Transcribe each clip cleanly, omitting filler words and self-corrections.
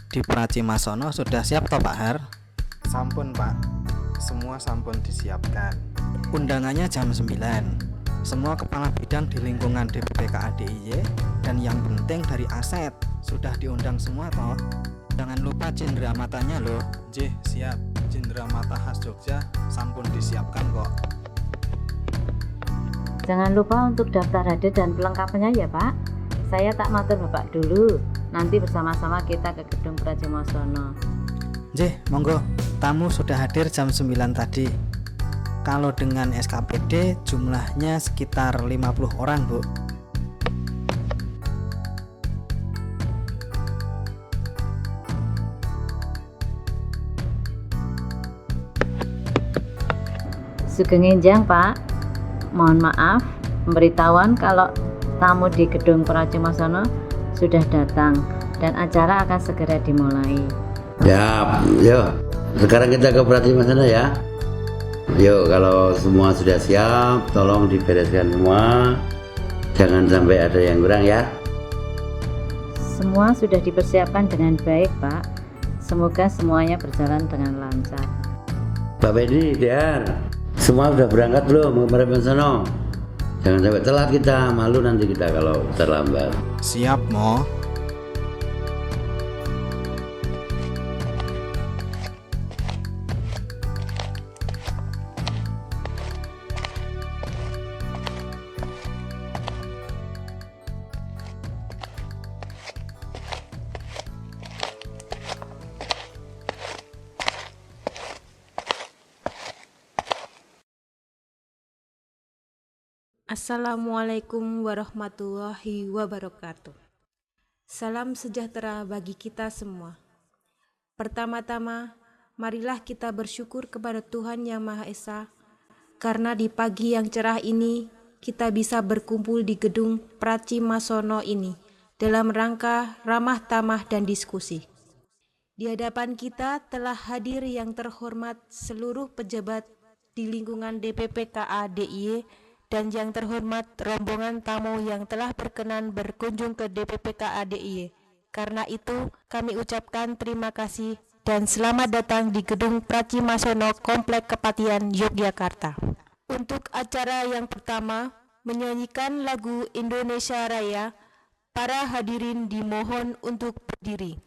di Pracimasono sudah siap toh Pak Har? Sampun Pak, semua sampun disiapkan. Undangannya jam 9. Semua kepala bidang di lingkungan DPPKA DIY dan yang penting dari aset sudah diundang semua toh. Jangan lupa cindera matanya loh. Jih, siap. Cindera mata khas Jogja sampun disiapkan kok. Jangan lupa untuk daftar hadir dan pelengkapannya ya Pak. Saya tak matur Bapak dulu. Nanti bersama-sama kita ke gedung Pracimasono. Jih, monggo. Tamu sudah hadir jam 9 tadi. Kalau dengan SKPD jumlahnya sekitar 50 orang, Bu. Sugeng Enjang Pak. Mohon maaf, pemberitahuan kalau tamu di gedung Pracimasono sudah datang dan acara akan segera dimulai. Ya, yuk. Sekarang kita ke Pracimasono ya. Yuk, kalau semua sudah siap, tolong dibereskan semua. Jangan sampai ada yang kurang ya. Semua sudah dipersiapkan dengan baik Pak. Semoga semuanya berjalan dengan lancar. Pak Bedi, Dar, semua sudah berangkat belum ke Pracimasono? Jangan sampai telat kita, malu nanti kita kalau terlambat. Siap, Mo. Assalamualaikum warahmatullahi wabarakatuh. Salam sejahtera bagi kita semua. Pertama-tama, marilah kita bersyukur kepada Tuhan Yang Maha Esa, karena di pagi yang cerah ini kita bisa berkumpul di gedung Pracimasono ini dalam rangka ramah tamah dan diskusi. Di hadapan kita telah hadir yang terhormat seluruh pejabat di lingkungan DPPKA DIY dan yang terhormat rombongan tamu yang telah berkenan berkunjung ke DPPKA DIY. Karena itu, kami ucapkan terima kasih dan selamat datang di gedung Pracimasono Komplek Kepatihan Yogyakarta. Untuk acara yang pertama, menyanyikan lagu Indonesia Raya, para hadirin dimohon untuk berdiri.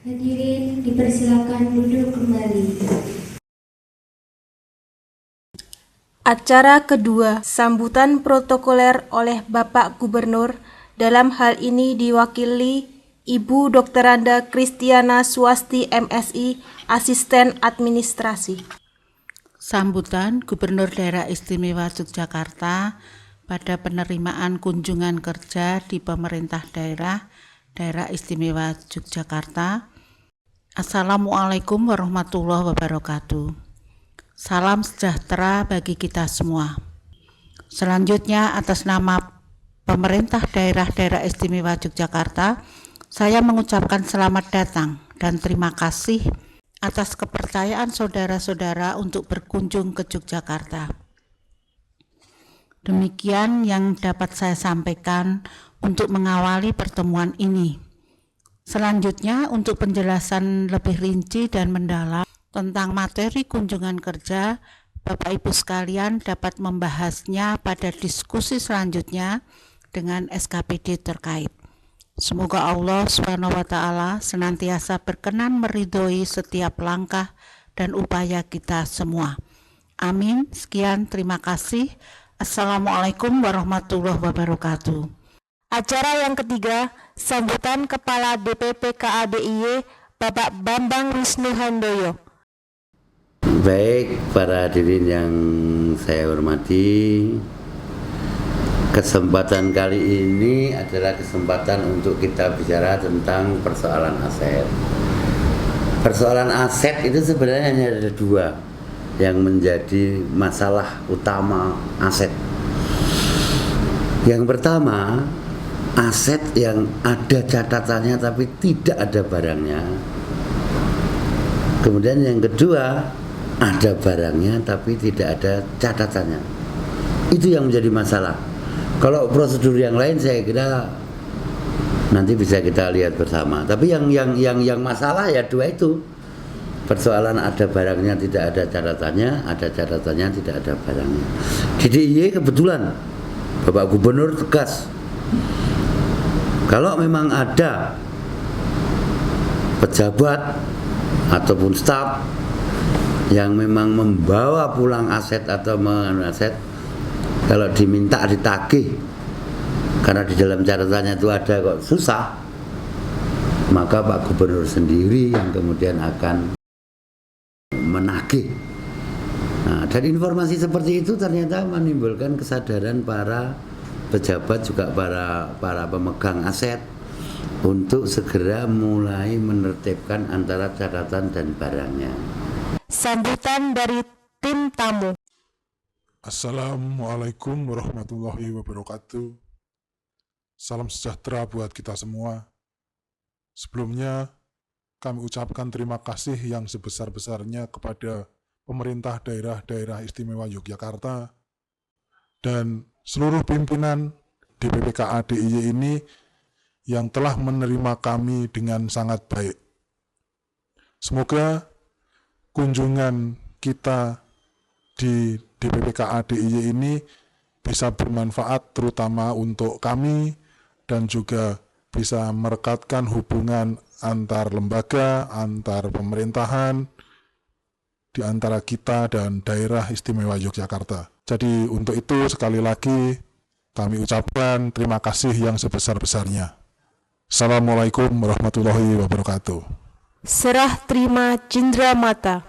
Hadirin dipersilakan duduk kembali. Acara kedua, sambutan protokoler oleh Bapak Gubernur, dalam hal ini diwakili Ibu Dr. Anda Kristiana Swasti MSI, Asisten Administrasi. Sambutan Gubernur Daerah Istimewa Yogyakarta pada penerimaan kunjungan kerja di pemerintah Daerah Istimewa Yogyakarta. Assalamualaikum warahmatullahi wabarakatuh. Salam sejahtera bagi kita semua. Selanjutnya, atas nama pemerintah Daerah Istimewa Yogyakarta, saya mengucapkan selamat datang dan terima kasih atas kepercayaan saudara-saudara untuk berkunjung ke Yogyakarta. Demikian yang dapat saya sampaikan untuk mengawali pertemuan ini. Selanjutnya, untuk penjelasan lebih rinci dan mendalam tentang materi kunjungan kerja, Bapak Ibu sekalian dapat membahasnya pada diskusi selanjutnya dengan SKPD terkait. Semoga Allah SWT senantiasa berkenan meridhoi setiap langkah dan upaya kita semua. Amin. Sekian, terima kasih. Assalamualaikum warahmatullahi wabarakatuh. Acara yang ketiga, sambutan Kepala DPPKA DIY Bapak Bambang Wisnu Handoyo. Baik, para hadirin yang saya hormati, kesempatan kali ini adalah kesempatan untuk kita bicara tentang persoalan aset. Persoalan aset itu sebenarnya hanya ada dua yang menjadi masalah utama aset. Yang pertama, aset yang ada catatannya tapi tidak ada barangnya. Kemudian yang kedua, ada barangnya tapi tidak ada catatannya. Itu yang menjadi masalah. Kalau prosedur yang lain saya kira nanti bisa kita lihat bersama. Tapi yang masalah ya dua itu. Persoalan ada barangnya tidak ada catatannya, ada catatannya tidak ada barangnya. Di DIY kebetulan Bapak Gubernur tegas. Kalau memang ada pejabat ataupun staf yang memang membawa pulang aset atau aset, kalau diminta ditagih karena di dalam catatannya itu ada kok susah, maka Pak Gubernur sendiri yang kemudian akan menagih. Nah, dan informasi seperti itu ternyata menimbulkan kesadaran para pejabat juga para pemegang aset untuk segera mulai menertibkan antara catatan dan barangnya. Sambutan dari tim tamu. Assalamualaikum warahmatullahi wabarakatuh. Salam sejahtera buat kita semua. Sebelumnya kami ucapkan terima kasih yang sebesar-besarnya kepada pemerintah daerah istimewa Yogyakarta dan seluruh pimpinan DPPKA DIY ini yang telah menerima kami dengan sangat baik. Semoga kunjungan kita di DPPKA DIY ini bisa bermanfaat terutama untuk kami dan juga bisa merekatkan hubungan antar lembaga, antar pemerintahan di antara kita dan daerah istimewa Yogyakarta. Jadi untuk itu sekali lagi kami ucapkan terima kasih yang sebesar-besarnya. Assalamualaikum warahmatullahi wabarakatuh. Serah terima cindera mata.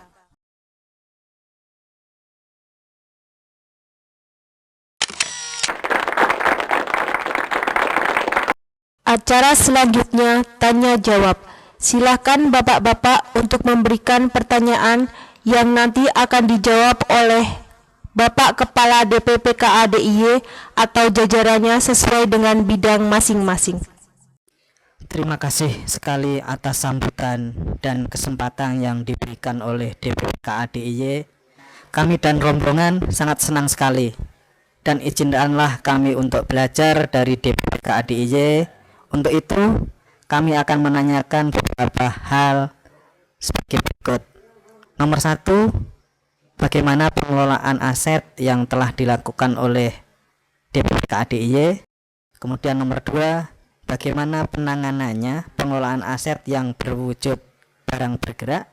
Acara selanjutnya tanya jawab. Silakan bapak-bapak untuk memberikan pertanyaan yang nanti akan dijawab oleh Bapak Kepala DPPKA DIY atau jajarannya sesuai dengan bidang masing-masing. Terima kasih sekali atas sambutan dan kesempatan yang diberikan oleh DPPKA DIY. Kami dan rombongan sangat senang sekali. Dan izinkanlah kami untuk belajar dari DPPKA DIY. Untuk itu, kami akan menanyakan beberapa hal sebagai berikut. Nomor 1, bagaimana pengelolaan aset yang telah dilakukan oleh DPPKA DIY. Kemudian nomor 2, bagaimana penanganannya pengelolaan aset yang berwujud barang bergerak.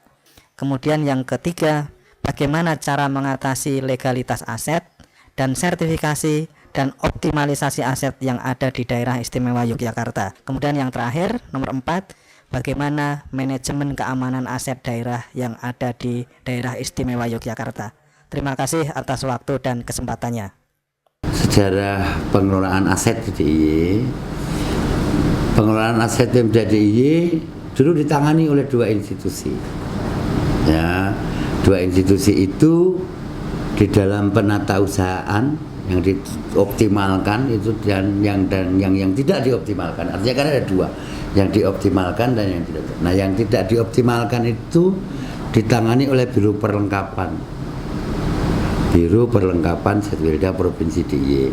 Kemudian yang ketiga, bagaimana cara mengatasi legalitas aset dan sertifikasi dan optimalisasi aset yang ada di daerah istimewa Yogyakarta. Kemudian yang terakhir, nomor 4, bagaimana manajemen keamanan aset daerah yang ada di daerah istimewa Yogyakarta. Terima kasih atas waktu dan kesempatannya. Sejarah pengelolaan aset di DIY. Pengelolaan aset Pemda DIY dulu ditangani oleh dua institusi. Ya, dua institusi itu di dalam penatausahaan yang dioptimalkan itu dan yang tidak dioptimalkan. Artinya kan ada dua, yang dioptimalkan dan yang tidak. Nah, yang tidak dioptimalkan itu ditangani oleh Biro Perlengkapan Setwilda Provinsi DIY.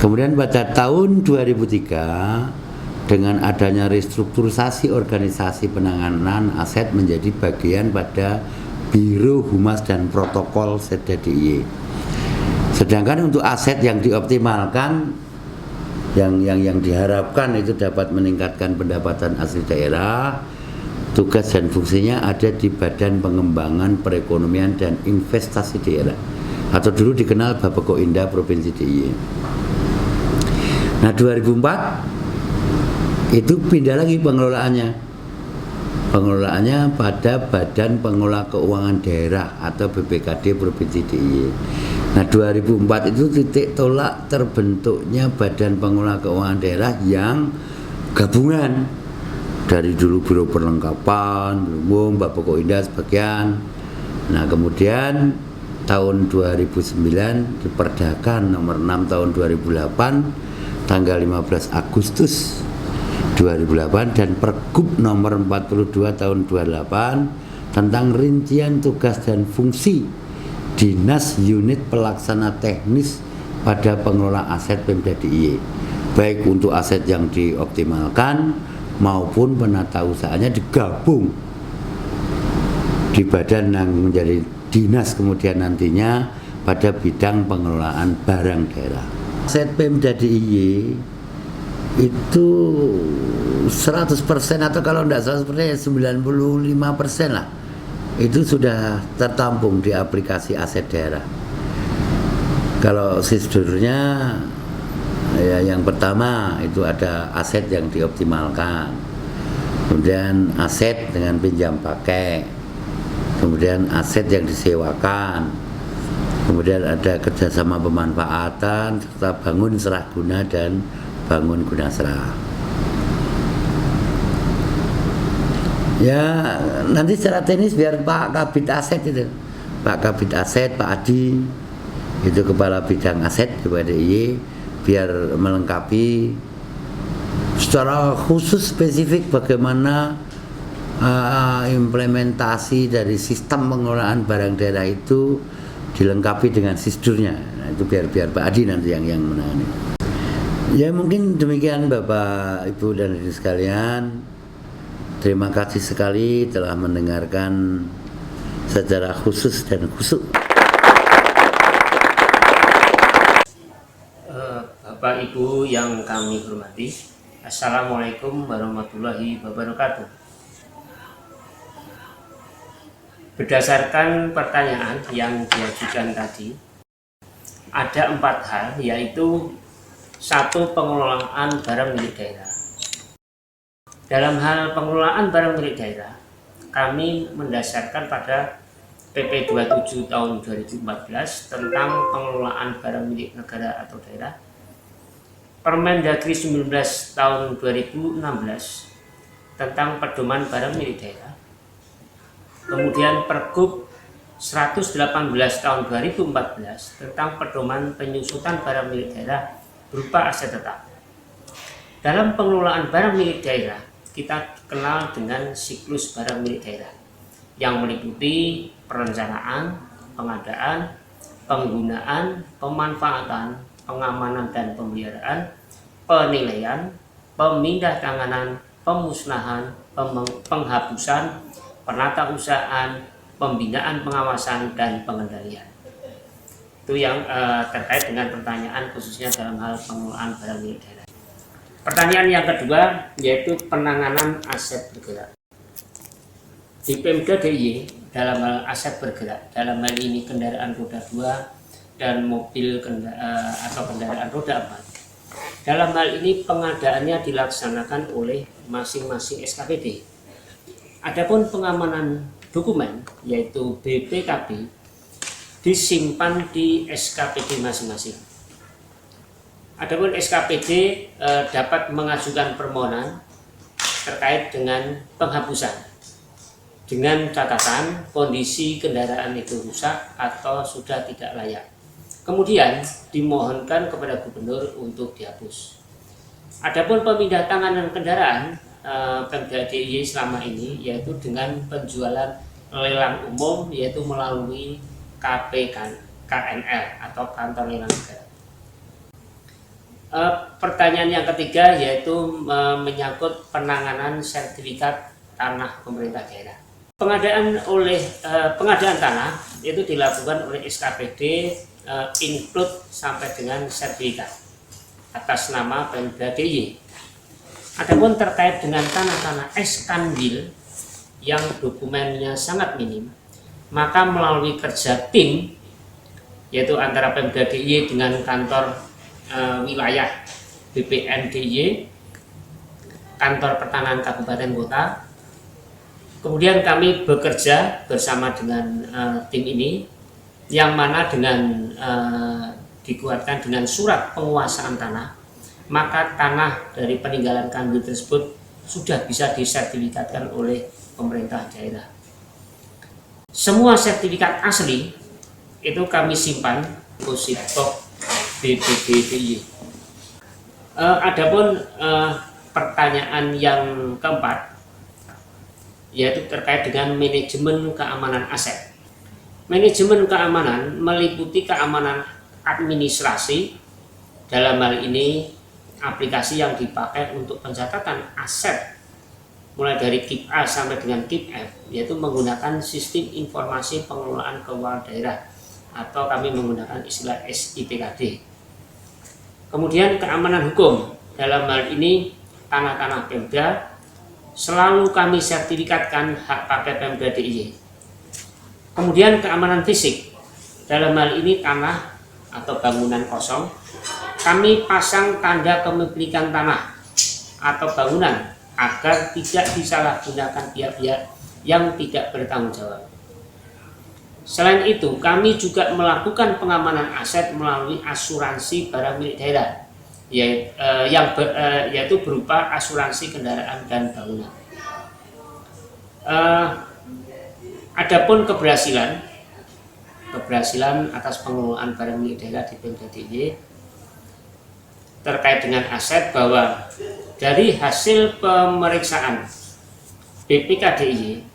Kemudian pada tahun 2003 dengan adanya restrukturisasi organisasi penanganan aset menjadi bagian pada Biro Humas dan Protokol Setda DIY. Sedangkan untuk aset yang dioptimalkan, yang diharapkan itu dapat meningkatkan pendapatan asli daerah, tugas dan fungsinya ada di Badan Pengembangan Perekonomian dan Investasi Daerah, atau dulu dikenal Bapeko-Indah Provinsi DIY. Nah, 2004 itu pindah lagi pengelolaannya Pengelolaannya pada Badan Pengelola Keuangan Daerah atau BPKD Provinsi DIY. Nah 2004 itu titik tolak terbentuknya Badan Pengelola Keuangan Daerah yang gabungan dari dulu Biro Perlengkapan, Biro Umum, Mbak Pokok Indah sebagian. Nah kemudian tahun 2009 diperdakan nomor 6 tahun 2008 tanggal 15 Agustus 2008 dan Pergub nomor 42 tahun 28 tentang rincian tugas dan fungsi Dinas Unit Pelaksana Teknis pada pengelola aset Pemda DIY, baik untuk aset yang dioptimalkan maupun penata usahanya digabung di badan yang menjadi dinas kemudian nantinya pada bidang pengelolaan barang daerah. Aset Pemda DIY itu 100% atau kalau tidak 100% 95% lah itu sudah tertampung di aplikasi aset daerah. Kalau prosedurnya ya yang pertama itu ada aset yang dioptimalkan, kemudian aset dengan pinjam pakai, kemudian aset yang disewakan, kemudian ada kerjasama pemanfaatan serta bangun serah guna dan bangun guna serah. Ya nanti secara teknis biar Pak Kabid Aset itu, Pak Kabid Aset, Pak Adi itu kepala bidang aset di DIY biar melengkapi secara khusus spesifik bagaimana implementasi dari sistem pengelolaan barang daerah itu dilengkapi dengan sisdurnya. Nah, itu biar Pak Adi nanti yang menangani. Ya mungkin demikian Bapak, Ibu dan Hadirin sekalian. Terima kasih sekali telah mendengarkan secara khusus dan khusus. Bapak Ibu yang kami hormati, Assalamualaikum warahmatullahi wabarakatuh. Berdasarkan pertanyaan yang diajukan tadi, ada 4 hal, yaitu 1. Pengelolaan barang milik daerah. Dalam hal pengelolaan barang milik daerah, kami mendasarkan pada PP 27 tahun 2014 tentang pengelolaan barang milik negara atau daerah, Permendagri 19 tahun 2016 tentang pedoman barang milik daerah, kemudian Pergub 118 tahun 2014 tentang pedoman penyusutan barang milik daerah berupa aset tetap. Dalam pengelolaan barang milik daerah, kita kenal dengan siklus barang milik daerah yang meliputi perencanaan, pengadaan, penggunaan, pemanfaatan, pengamanan dan pemeliharaan, penilaian, pemindahtanganan, pemusnahan, penghapusan, penata usahaan, pembinaan, pengawasan, dan pengendalian. Itu yang terkait dengan pertanyaan khususnya dalam hal pengelolaan barang milik daerah. Pertanyaan yang kedua yaitu penanganan aset bergerak. Di Pemda DIY dalam hal aset bergerak, dalam hal ini kendaraan roda 2 dan mobil atau kendaraan roda 4. Dalam hal ini pengadaannya dilaksanakan oleh masing-masing SKPD. Adapun pengamanan dokumen yaitu BPKB disimpan di SKPD masing-masing. Adapun SKPD dapat mengajukan permohonan terkait dengan penghapusan dengan catatan kondisi kendaraan itu rusak atau sudah tidak layak. Kemudian dimohonkan kepada gubernur untuk dihapus. Adapun pemindah tanganan kendaraan Pemda DIY selama ini yaitu dengan penjualan lelang umum yaitu melalui KNL atau Kantor Lelang Negara. Pertanyaan yang ketiga yaitu menyangkut penanganan sertifikat tanah pemerintah daerah. Pengadaan tanah itu dilakukan oleh SKPD include sampai dengan sertifikat atas nama Pemda DIY. Adapun terkait dengan tanah-tanah eskanwil yang dokumennya sangat minim, maka melalui kerja tim yaitu antara Pemda DIY dengan kantor wilayah BPN DIY, kantor pertanahan kabupaten kota, Kemudian kami bekerja bersama dengan tim ini, yang mana dengan dikuatkan dengan surat penguasaan tanah, maka tanah dari peninggalan Kanwil tersebut sudah bisa disertifikatkan oleh pemerintah daerah. Semua sertifikat asli itu kami simpan deposito BPD DIY. Adapun pertanyaan yang keempat, yaitu terkait dengan manajemen keamanan aset. Manajemen keamanan meliputi keamanan administrasi, dalam hal ini aplikasi yang dipakai untuk pencatatan aset mulai dari KIP A sampai dengan KIP F, yaitu menggunakan sistem informasi pengelolaan keuangan daerah atau kami menggunakan istilah SIPKD. Kemudian keamanan hukum, dalam hal ini tanah-tanah Pemda selalu kami sertifikatkan hak pakai Pemda DIY. Kemudian keamanan fisik, dalam hal ini tanah atau bangunan kosong, kami pasang tanda kepemilikan tanah atau bangunan agar tidak disalahgunakan pihak-pihak yang tidak bertanggung jawab. Selain itu, kami juga melakukan pengamanan aset melalui asuransi barang milik daerah, yaitu berupa asuransi kendaraan dan bangunan. Adapun keberhasilan atas pengelolaan barang milik daerah di Pemda DIY terkait dengan aset, bahwa dari hasil pemeriksaan BPK DIY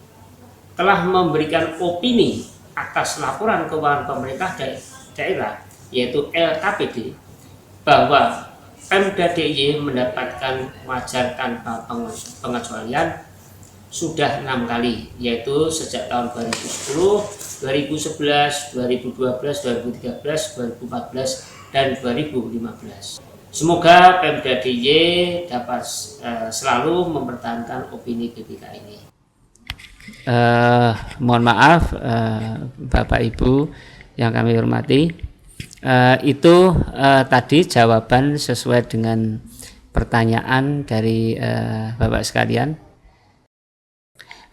telah memberikan opini atas laporan keuangan pemerintah daerah, yaitu LKPD, bahwa Pemda DIY mendapatkan wajar tanpa pengecualian sudah 6 kali, yaitu sejak tahun 2010, 2011, 2012, 2013, 2014, dan 2015. Semoga Pemda DIY dapat selalu mempertahankan opini BPK ini. Mohon maaf Bapak Ibu yang kami hormati, itu tadi jawaban sesuai dengan pertanyaan dari Bapak sekalian.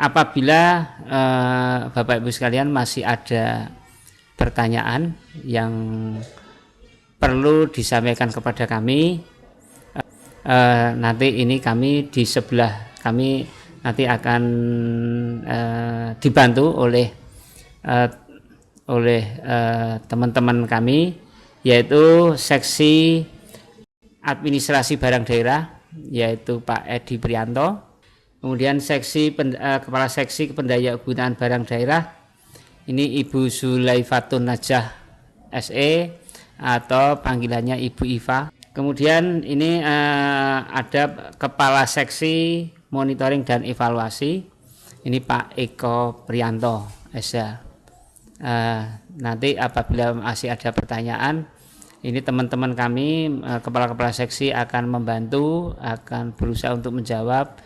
Apabila Bapak Ibu sekalian masih ada pertanyaan yang perlu disampaikan kepada kami, nanti ini kami di sebelah kami nanti akan dibantu oleh teman-teman kami, yaitu seksi administrasi barang daerah, yaitu Pak Edi Prianto. Kemudian kepala seksi pendaya-gunaan barang daerah, ini Ibu Zulaifatun Najah SE atau panggilannya Ibu Iva. Kemudian ini ada kepala seksi monitoring dan evaluasi, ini Pak Eko Prianto SH. Nanti apabila masih ada pertanyaan, ini teman-teman kami kepala-kepala seksi akan membantu, akan berusaha untuk menjawab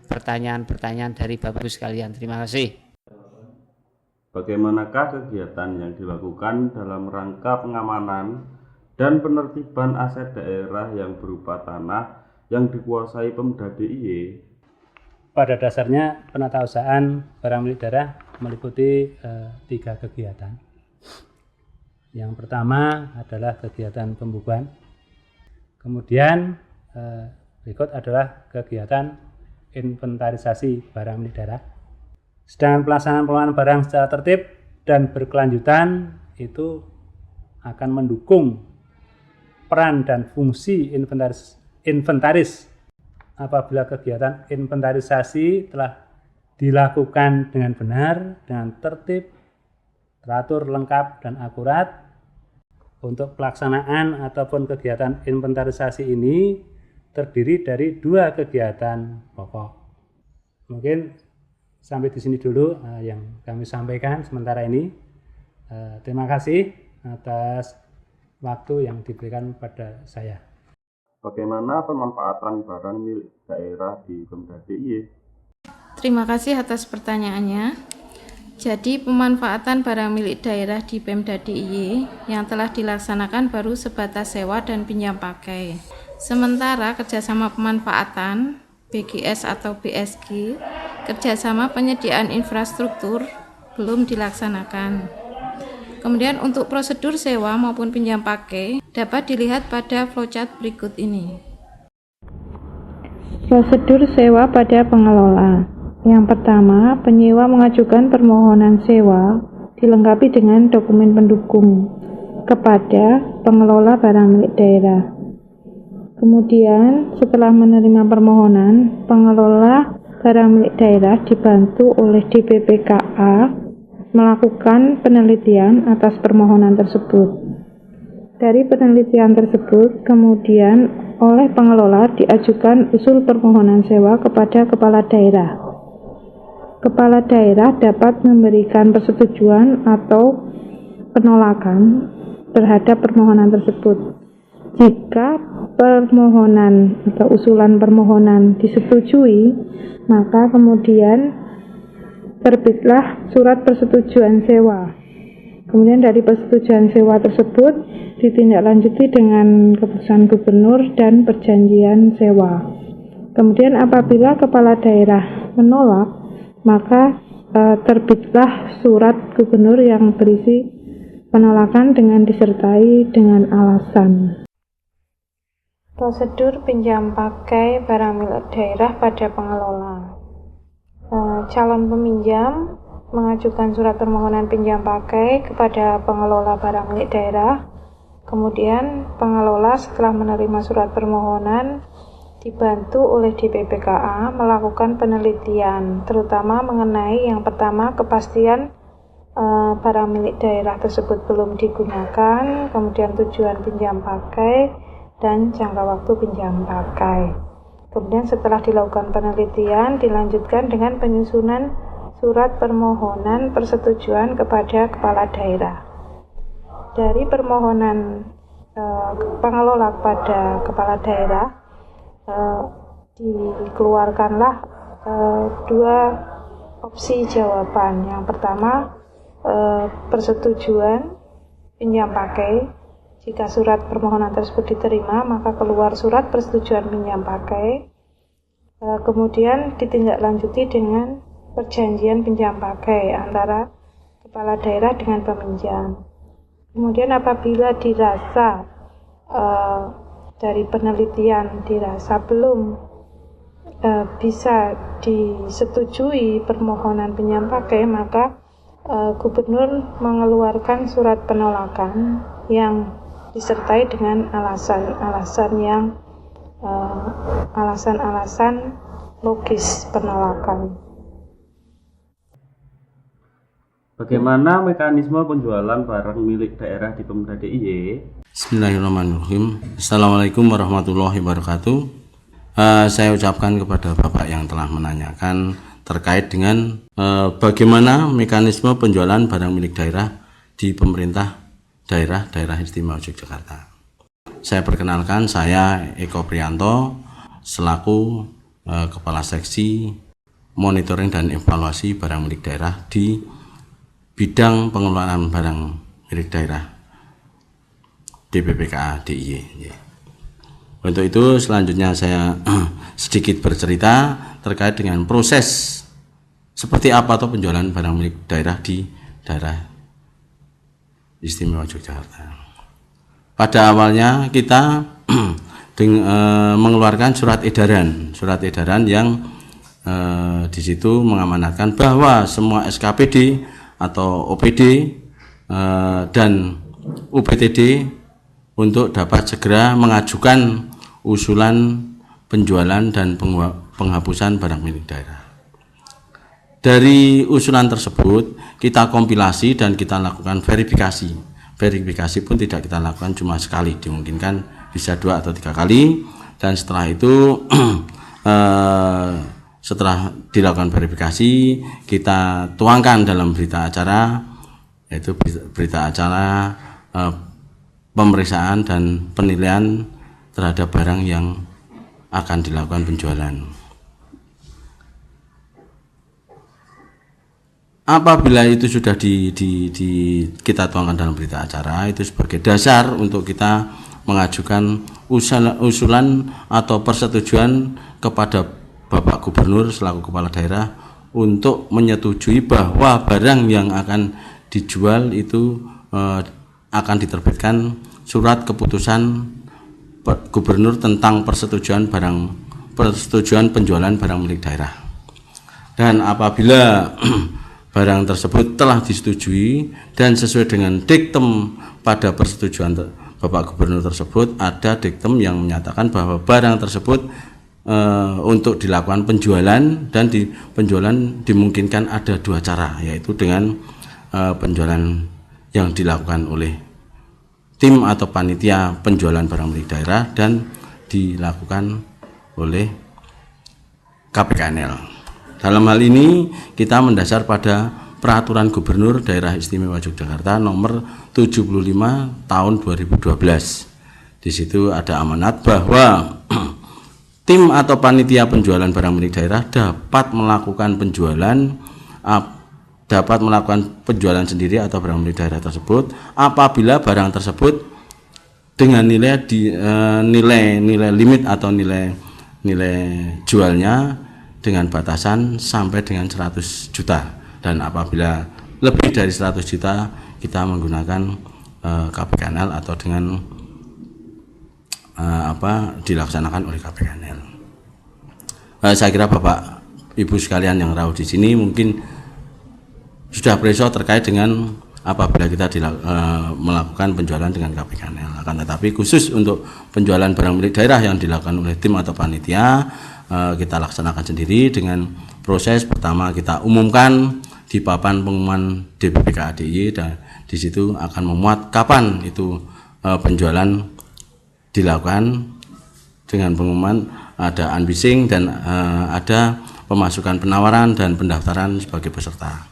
pertanyaan-pertanyaan dari Bapak Ibu sekalian. Terima kasih. Bagaimanakah kegiatan yang dilakukan dalam rangka pengamanan dan penertiban aset daerah yang berupa tanah yang dikuasai Pemda DIY? Pada dasarnya penatausahaan barang milik daerah meliputi 3 kegiatan. Yang pertama adalah kegiatan pembukuan. Kemudian berikut adalah kegiatan inventarisasi barang milik daerah. Sedangkan pelaksanaan pengelolaan barang secara tertib dan berkelanjutan itu akan mendukung peran dan fungsi inventaris apabila kegiatan inventarisasi telah dilakukan dengan benar, dengan tertib, teratur, lengkap, dan akurat. Untuk pelaksanaan ataupun kegiatan inventarisasi ini terdiri dari 2 kegiatan pokok. Mungkin sampai di sini dulu yang kami sampaikan sementara ini. Terima kasih atas waktu yang diberikan pada saya. Bagaimana pemanfaatan barang milik daerah di Pemda DIY? Terima kasih atas pertanyaannya. Jadi pemanfaatan barang milik daerah di Pemda DIY yang telah dilaksanakan baru sebatas sewa dan pinjam pakai. Sementara kerjasama pemanfaatan BGS atau BSG kerjasama penyediaan infrastruktur belum dilaksanakan. Kemudian untuk prosedur sewa maupun pinjam pakai dapat dilihat pada flowchart berikut ini. Prosedur sewa pada pengelola. Yang pertama, penyewa mengajukan permohonan sewa dilengkapi dengan dokumen pendukung kepada pengelola barang milik daerah. Kemudian, setelah menerima permohonan, pengelola barang milik daerah dibantu oleh DPPKA melakukan penelitian atas permohonan tersebut. Dari penelitian tersebut, kemudian oleh pengelola diajukan usul permohonan sewa kepada kepala daerah. Kepala daerah dapat memberikan persetujuan atau penolakan terhadap permohonan tersebut. Jika permohonan atau usulan permohonan disetujui, maka kemudian terbitlah surat persetujuan sewa. Kemudian dari persetujuan sewa tersebut ditindaklanjuti dengan keputusan gubernur dan perjanjian sewa. Kemudian apabila kepala daerah menolak, maka terbitlah surat gubernur yang berisi penolakan dengan disertai dengan alasan. Prosedur pinjam pakai barang milik daerah pada pengelola. Calon peminjam mengajukan surat permohonan pinjam pakai kepada pengelola barang milik daerah. Kemudian pengelola setelah menerima surat permohonan dibantu oleh DPPKA melakukan penelitian, terutama mengenai yang pertama kepastian barang milik daerah tersebut belum digunakan, kemudian tujuan pinjam pakai, dan jangka waktu pinjam pakai. Kemudian setelah dilakukan penelitian, dilanjutkan dengan penyusunan surat permohonan persetujuan kepada kepala daerah. Dari permohonan pengelola kepada kepala daerah, dikeluarkanlah dua opsi jawaban. Yang pertama, persetujuan pinjam pakai. Jika surat permohonan tersebut diterima, maka keluar surat persetujuan pinjam pakai. Kemudian ditindaklanjuti dengan perjanjian pinjam pakai antara kepala daerah dengan peminjam. Kemudian apabila dirasa dari penelitian dirasa belum bisa disetujui permohonan pinjam pakai, maka gubernur mengeluarkan surat penolakan yang disertai dengan alasan logis penolakan. Bagaimana mekanisme penjualan barang milik daerah di Pemda DIY? Bismillahirrahmanirrahim. Assalamualaikum warahmatullahi wabarakatuh. Saya ucapkan kepada Bapak yang telah menanyakan terkait dengan bagaimana mekanisme penjualan barang milik daerah di pemerintah daerah Istimewa Yogyakarta. Saya perkenalkan, saya Eko Priyanto selaku Kepala Seksi Monitoring dan Evaluasi Barang Milik Daerah di bidang pengelolaan barang milik daerah DPPKA DIY. Untuk itu selanjutnya saya sedikit bercerita terkait dengan proses seperti apa atau penjualan barang milik daerah di daerah Istimewa Yogyakarta. Pada awalnya kita mengeluarkan surat edaran yang di situ mengamanatkan bahwa semua SKPD atau OPD dan UPTD untuk dapat segera mengajukan usulan penjualan dan penghapusan barang milik daerah. Dari usulan tersebut kita kompilasi dan kita lakukan verifikasi. Verifikasi pun tidak kita lakukan cuma sekali, dimungkinkan bisa 2 atau 3 kali. Dan setelah itu setelah dilakukan verifikasi, kita tuangkan dalam berita acara, yaitu berita acara pemeriksaan dan penilaian terhadap barang yang akan dilakukan penjualan. Apabila itu sudah kita tuangkan dalam berita acara, itu sebagai dasar untuk kita mengajukan usulan atau persetujuan kepada Bapak Gubernur selaku Kepala Daerah untuk menyetujui bahwa barang yang akan dijual itu akan diterbitkan surat keputusan gubernur tentang persetujuan penjualan barang milik daerah. Dan apabila barang tersebut telah disetujui dan sesuai dengan diktum pada persetujuan Bapak Gubernur tersebut, ada diktum yang menyatakan bahwa barang tersebut untuk dilakukan penjualan, dan di penjualan dimungkinkan ada dua cara, yaitu dengan penjualan yang dilakukan oleh tim atau panitia penjualan barang milik daerah dan dilakukan oleh KPKNL. Dalam hal ini kita mendasar pada Peraturan Gubernur Daerah Istimewa Yogyakarta nomor 75 tahun 2012. Di situ ada amanat bahwa tim atau panitia penjualan barang milik daerah dapat melakukan penjualan sendiri atau barang milik daerah tersebut apabila barang tersebut dengan nilai limit atau nilai jualnya dengan batasan sampai dengan 100 juta, dan apabila lebih dari 100 juta kita menggunakan KPKNL atau dengan dilaksanakan oleh KPKNL. Saya kira Bapak Ibu sekalian yang rawuh di sini mungkin sudah preso terkait dengan apabila kita melakukan penjualan dengan KPKNL. Akan tetapi khusus untuk penjualan barang milik daerah yang dilakukan oleh tim atau panitia, kita laksanakan sendiri dengan proses pertama kita umumkan di papan pengumuman DPPK DIY, dan di situ akan memuat kapan itu penjualan dilakukan dengan pengumuman, ada unbising dan ada pemasukan penawaran dan pendaftaran sebagai peserta.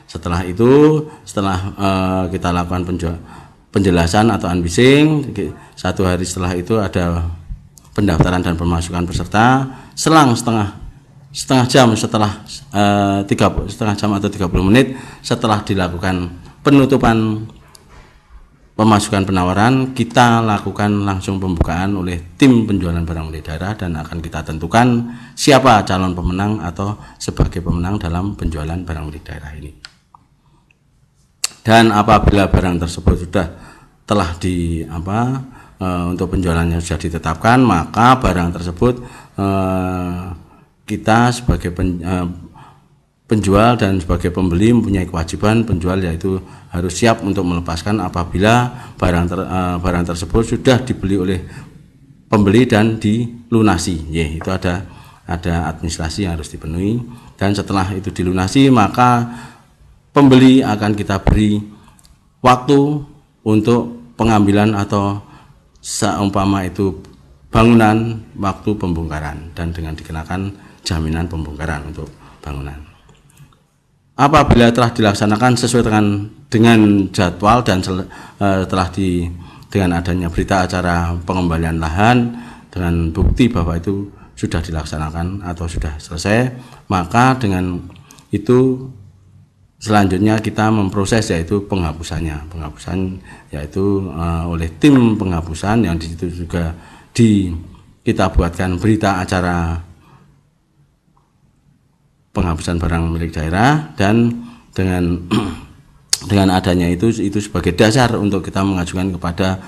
Setelah itu, kita lakukan penjelasan atau unbising, 1 hari setelah itu ada pendaftaran dan pemasukan peserta. Selang setengah jam setelah setengah jam atau 30 menit setelah dilakukan penutupan pemasukan penawaran, kita lakukan langsung pembukaan oleh tim penjualan barang milik daerah dan akan kita tentukan siapa calon pemenang atau sebagai pemenang dalam penjualan barang milik daerah ini. Dan apabila barang tersebut sudah telah untuk penjualannya sudah ditetapkan, maka barang tersebut kita sebagai penjual dan sebagai pembeli mempunyai kewajiban penjual, yaitu harus siap untuk melepaskan apabila barang tersebut sudah dibeli oleh pembeli dan dilunasi. Itu ada administrasi yang harus dipenuhi, dan setelah itu dilunasi maka pembeli akan kita beri waktu untuk pengambilan atau seumpama itu bangunan waktu pembongkaran, dan dengan dikenakan jaminan pembongkaran untuk bangunan. Apabila telah dilaksanakan sesuai dengan jadwal dan dengan adanya berita acara pengembalian lahan dengan bukti bahwa itu sudah dilaksanakan atau sudah selesai, maka dengan itu selanjutnya kita memproses yaitu penghapusan yaitu oleh tim penghapusan, yang di situ juga kita buatkan berita acara penghapusan barang milik daerah, dan dengan adanya itu sebagai dasar untuk kita mengajukan kepada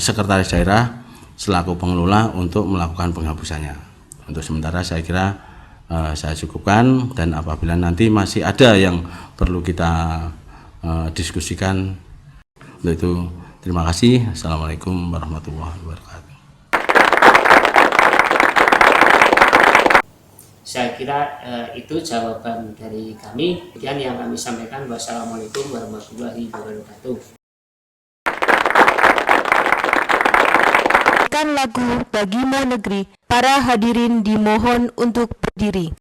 sekretaris daerah selaku pengelola untuk melakukan penghapusannya. Untuk sementara saya kira saya cukupkan, dan apabila nanti masih ada yang perlu kita diskusikan, untuk itu terima kasih. Assalamualaikum warahmatullahi wabarakatuh. Saya kira itu jawaban dari kami. Kemudian yang kami sampaikan, wassalamualaikum warahmatullahi wabarakatuh. Lagu Bagimu Negeri. Para hadirin dimohon untuk berdiri.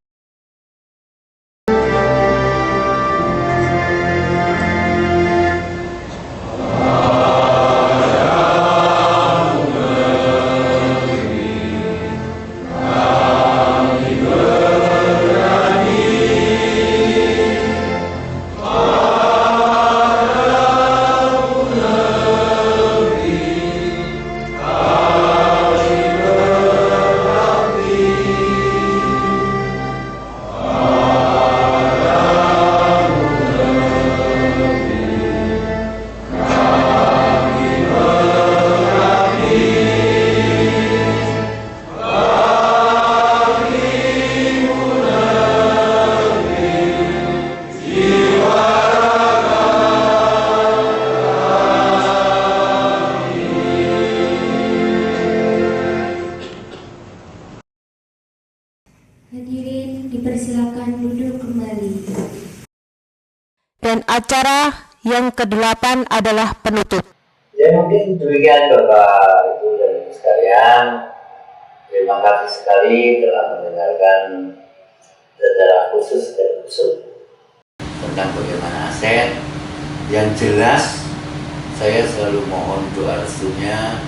Acara yang ke-8 adalah penutup. Ya mungkin demikian Bapak Ibu dan Ibu sekalian. Terima kasih sekali telah mendengarkan secara khusus dan usul tentang bagaimana aset. Yang jelas saya selalu mohon doa restunya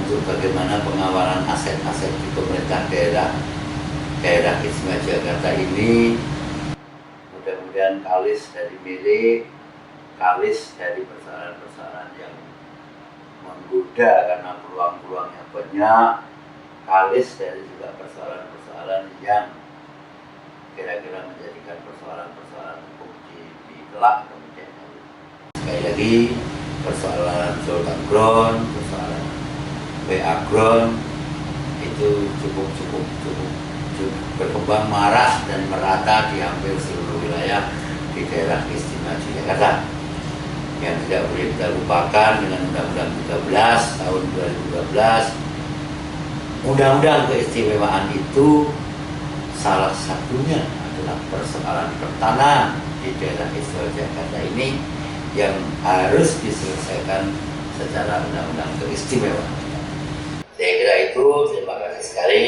untuk bagaimana pengawalan aset-aset di pemerintah daerah Istimewa Jakarta ini. Mudah-mudahan kalis dari milik, kalis dari persoalan-persoalan yang menggoda karena peluang-peluangnya banyak, kalis dari juga persoalan-persoalan yang kira-kira menjadikan persoalan-persoalan hukum di kelak kemudian. Sekali lagi, persoalan Sultan Ground, persoalan WA Ground itu cukup berkembang marah dan merata di hampir seluruh wilayah di daerah Istimewa Jakarta. Yang tidak boleh kita lupakan dengan Undang-Undang 13 tahun 2012, Undang-Undang keistimewaan itu salah satunya adalah persoalan pertanahan di daerah Istimewa Jakarta ini yang harus diselesaikan secara undang-undang keistimewaan. Saya kira itu, terima kasih sekali.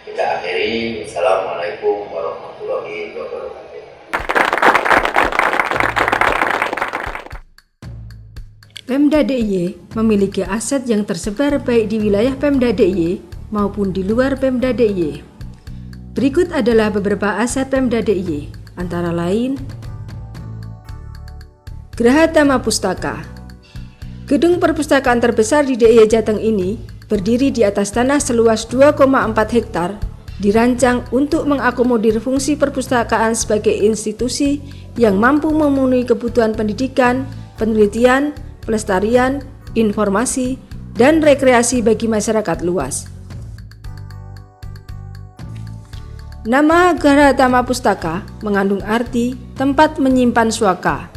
Kita akhiri. Wassalamualaikum warahmatullahi wabarakatuh. Pemda DIY memiliki aset yang tersebar baik di wilayah Pemda DIY maupun di luar Pemda DIY. Berikut adalah beberapa aset Pemda DIY, antara lain Geraha Dhamma Pustaka. Gedung perpustakaan terbesar di DIY Jateng ini berdiri di atas tanah seluas 2,4 hektar, dirancang untuk mengakomodir fungsi perpustakaan sebagai institusi yang mampu memenuhi kebutuhan pendidikan, penelitian, pelestarian, informasi, dan rekreasi bagi masyarakat luas. Nama Geraha Dhamma Pustaka mengandung arti tempat menyimpan suaka,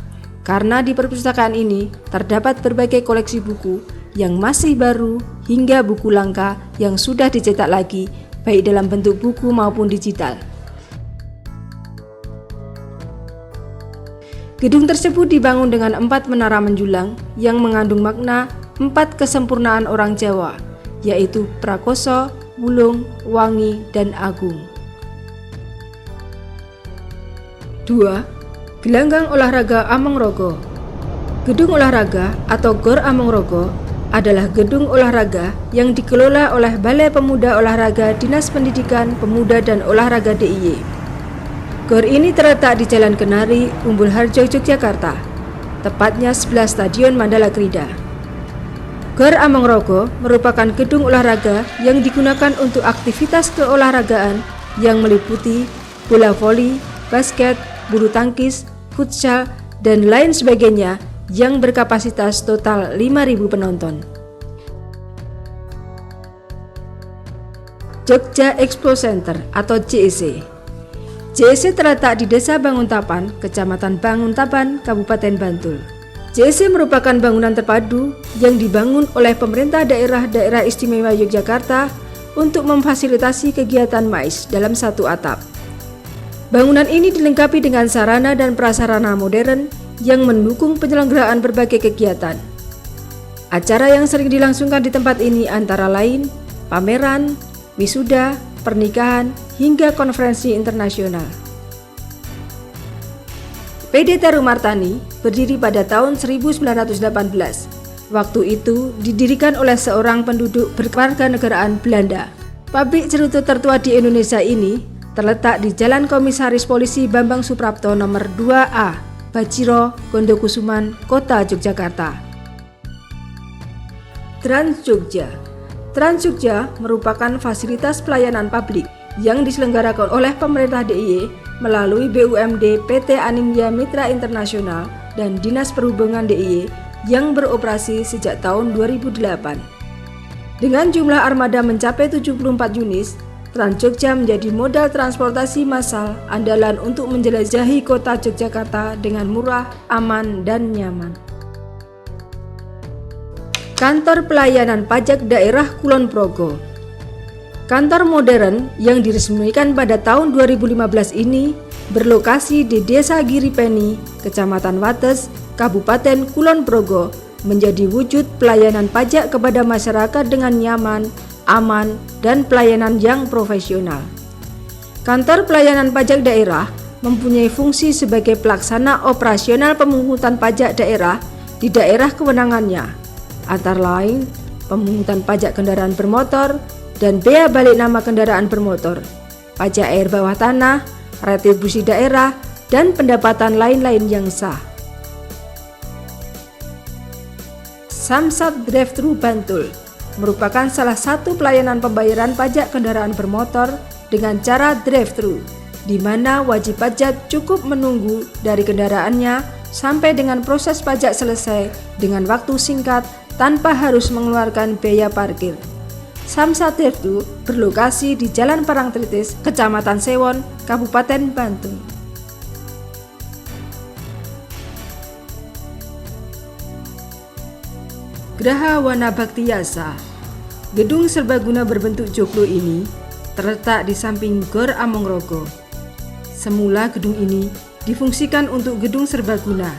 karena di perpustakaan ini terdapat berbagai koleksi buku yang masih baru hingga buku langka yang sudah dicetak lagi baik dalam bentuk buku maupun digital. Gedung tersebut dibangun dengan 4 menara menjulang yang mengandung makna 4 kesempurnaan orang Jawa, yaitu Prakoso, Wulung, Wangi, dan Agung. 2. Gelanggang Olahraga Amongrogo. Gedung olahraga atau Gor Amongrogo adalah gedung olahraga yang dikelola oleh Balai Pemuda Olahraga Dinas Pendidikan, Pemuda dan Olahraga DIY. Gor ini terletak di Jalan Kenari, Umbul Harjo, Yogyakarta, tepatnya sebelah Stadion Mandala Krida. Gor Amongrogo merupakan gedung olahraga yang digunakan untuk aktivitas keolahragaan yang meliputi bola voli, basket, bulu tangkis, futsal, dan lain sebagainya yang berkapasitas total 5.000 penonton. Jogja Expo Center atau JEC. JEC terletak di Desa Banguntapan, Kecamatan Banguntapan, Kabupaten Bantul. JEC merupakan bangunan terpadu yang dibangun oleh pemerintah daerah istimewa Yogyakarta untuk memfasilitasi kegiatan MAIS dalam satu atap. Bangunan ini dilengkapi dengan sarana dan prasarana modern yang mendukung penyelenggaraan berbagai kegiatan. Acara yang sering dilangsungkan di tempat ini antara lain pameran, wisuda, pernikahan, hingga konferensi internasional. PD Tarumartani berdiri pada tahun 1918. Waktu itu didirikan oleh seorang penduduk berkewarganegaraan Belanda. Pabrik cerutu tertua di Indonesia ini terletak di Jalan Komisaris Polisi Bambang Suprapto nomor 2A, Bajiro, Gondokusuman, Kota Yogyakarta. Trans Jogja. Trans Jogja merupakan fasilitas pelayanan publik yang diselenggarakan oleh pemerintah DIY melalui BUMD PT Animia Mitra Internasional dan Dinas Perhubungan DIY yang beroperasi sejak tahun 2008. Dengan jumlah armada mencapai 74 unit, Trans Jogja menjadi modal transportasi massal andalan untuk menjelajahi kota Yogyakarta dengan murah, aman, dan nyaman. Kantor Pelayanan Pajak Daerah Kulon Progo. Kantor modern yang diresmikan pada tahun 2015 ini berlokasi di Desa Giripeni, Kecamatan Wates, Kabupaten Kulon Progo, menjadi wujud pelayanan pajak kepada masyarakat dengan nyaman, aman, dan pelayanan yang profesional. Kantor Pelayanan Pajak Daerah mempunyai fungsi sebagai pelaksana operasional pemungutan pajak daerah di daerah kewenangannya, antara lain pemungutan pajak kendaraan bermotor dan bea balik nama kendaraan bermotor, pajak air bawah tanah, retribusi daerah, dan pendapatan lain-lain yang sah. Samsat Drive-Thru Bantul merupakan salah satu pelayanan pembayaran pajak kendaraan bermotor dengan cara drive-thru, di mana wajib pajak cukup menunggu dari kendaraannya sampai dengan proses pajak selesai dengan waktu singkat tanpa harus mengeluarkan biaya parkir. Samsat Drive-Thru berlokasi di Jalan Parangtritis, Kecamatan Sewon, Kabupaten Bantul. Graha Wana Bhakti Yasa. Gedung serbaguna berbentuk joglo ini terletak di samping Gor Amongrogo. Semula gedung ini difungsikan untuk gedung serbaguna.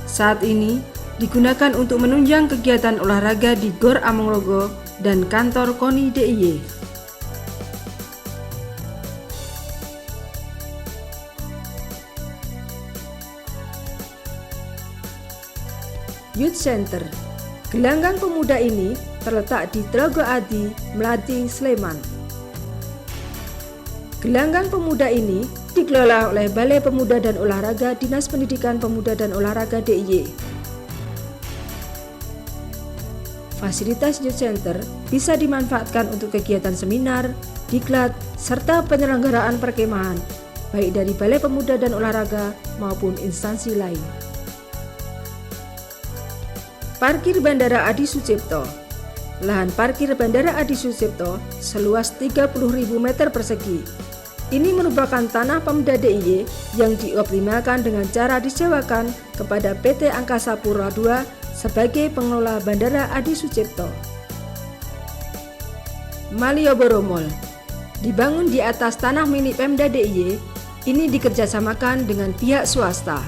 Saat ini digunakan untuk menunjang kegiatan olahraga di Gor Amongrogo dan kantor KONI DIY. Youth Center. Gelanggang pemuda ini terletak di Telaga Adi, Melati, Sleman. Gelanggang pemuda ini dikelola oleh Balai Pemuda dan Olahraga Dinas Pendidikan Pemuda dan Olahraga DIY. Fasilitas Youth Center bisa dimanfaatkan untuk kegiatan seminar, diklat, serta penyelenggaraan perkemahan, baik dari Balai Pemuda dan Olahraga maupun instansi lain. Parkir Bandara Adi Sucipto. Lahan parkir Bandara Adi Sucipto seluas 30.000 meter persegi. Ini merupakan tanah Pemda DIY yang dioptimalkan dengan cara disewakan kepada PT Angkasa Pura II sebagai pengelola Bandara Adi Sucipto. Malioboro Mall dibangun di atas tanah milik Pemda DIY. Ini dikerjasamakan dengan pihak swasta,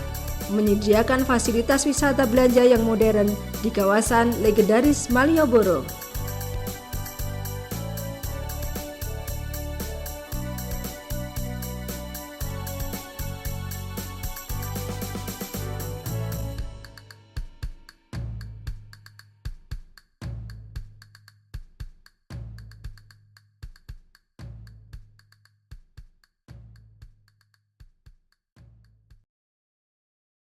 menyediakan fasilitas wisata belanja yang modern di kawasan legendaris Malioboro.